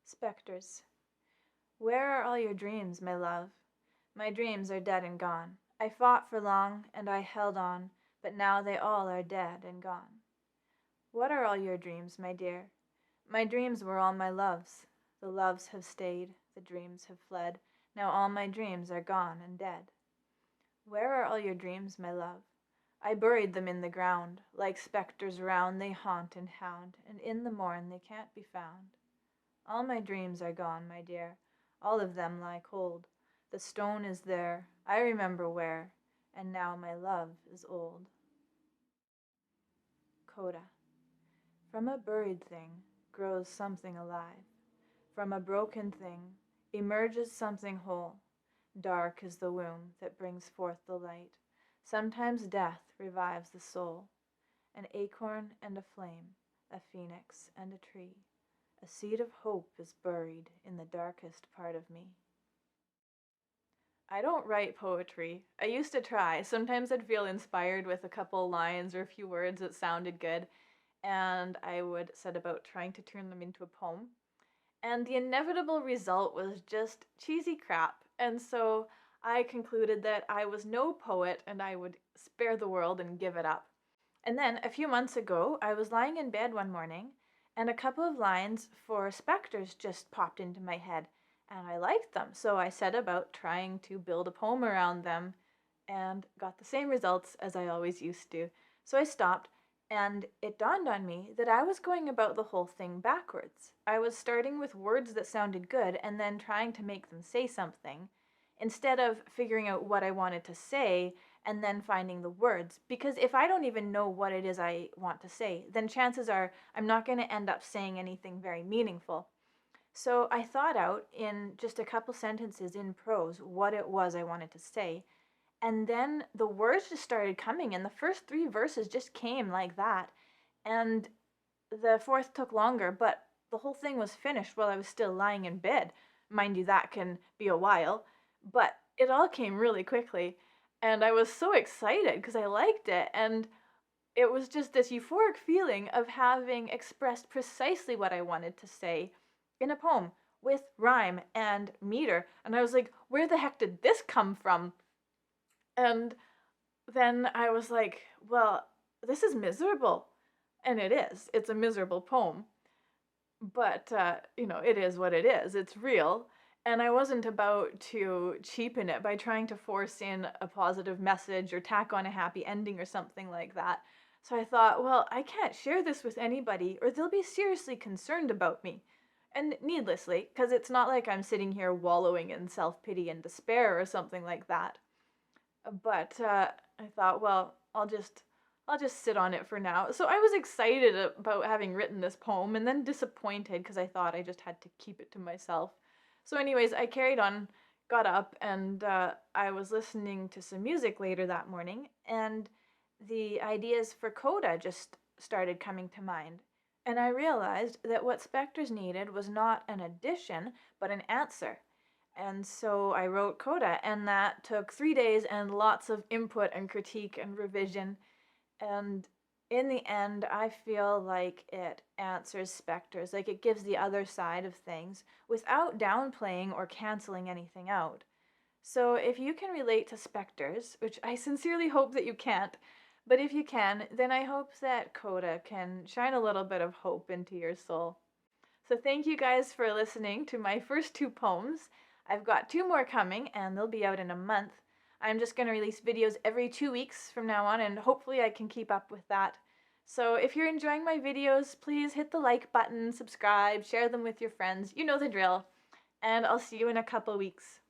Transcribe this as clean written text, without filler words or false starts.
Spectres. Where are all your dreams, my love? My dreams are dead and gone. I fought for long, and I held on, but now they all are dead and gone. What are all your dreams, my dear? My dreams were all my loves. The loves have stayed, the dreams have fled. Now all my dreams are gone and dead. Where are all your dreams, my love? I buried them in the ground. Like spectres round they haunt and hound, and in the morn they can't be found. All my dreams are gone, my dear. All of them lie cold. The stone is there, I remember where, and now my love is old. Coda. From a buried thing grows something alive. From a broken thing emerges something whole. Dark is the womb that brings forth the light. Sometimes death revives the soul. An acorn and a flame, a phoenix and a tree. A seed of hope is buried in the darkest part of me. I don't write poetry. I used to try. Sometimes I'd feel inspired with a couple lines or a few words that sounded good, and I would set about trying to turn them into a poem. And the inevitable result was just cheesy crap. And so I concluded that I was no poet and I would spare the world and give it up. And then a few months ago, I was lying in bed one morning and a couple of lines for Spectres just popped into my head and I liked them. So I set about trying to build a poem around them and got the same results as I always used to. So I stopped and it dawned on me that I was going about the whole thing backwards. I was starting with words that sounded good and then trying to make them say something instead of figuring out what I wanted to say and then finding the words. Because if I don't even know what it is I want to say, then chances are I'm not going to end up saying anything very meaningful. So I thought out in just a couple sentences in prose what it was I wanted to say. And then the words just started coming, and the first three verses just came like that. And the fourth took longer, but the whole thing was finished while I was still lying in bed. Mind you, that can be a while, but it all came really quickly. And I was so excited because I liked it. And it was just this euphoric feeling of having expressed precisely what I wanted to say in a poem with rhyme and meter. And I was like, where the heck did this come from? And then I was like, well, this is miserable. And it is. It's a miserable poem. But, it is what it is. It's real. And I wasn't about to cheapen it by trying to force in a positive message or tack on a happy ending or something like that. So I thought, well, I can't share this with anybody or they'll be seriously concerned about me. And needlessly, because it's not like I'm sitting here wallowing in self-pity and despair or something like that. But I thought, well, I'll just sit on it for now. So I was excited about having written this poem and then disappointed because I thought I just had to keep it to myself. So anyways, I carried on, got up, and I was listening to some music later that morning, and the ideas for coda just started coming to mind. And I realized that what Spectres needed was not an addition, but an answer. And so I wrote coda, and that took 3 days and lots of input and critique and revision. And in the end, I feel like it answers Spectres, like it gives the other side of things without downplaying or canceling anything out. So if you can relate to Spectres, which I sincerely hope that you can't, but if you can, then I hope that coda can shine a little bit of hope into your soul. So thank you guys for listening to my first two poems. I've got two more coming, and they'll be out in a month. I'm just going to release videos every 2 weeks from now on, and hopefully I can keep up with that. So if you're enjoying my videos, please hit the like button, subscribe, share them with your friends. You know the drill. And I'll see you in a couple weeks.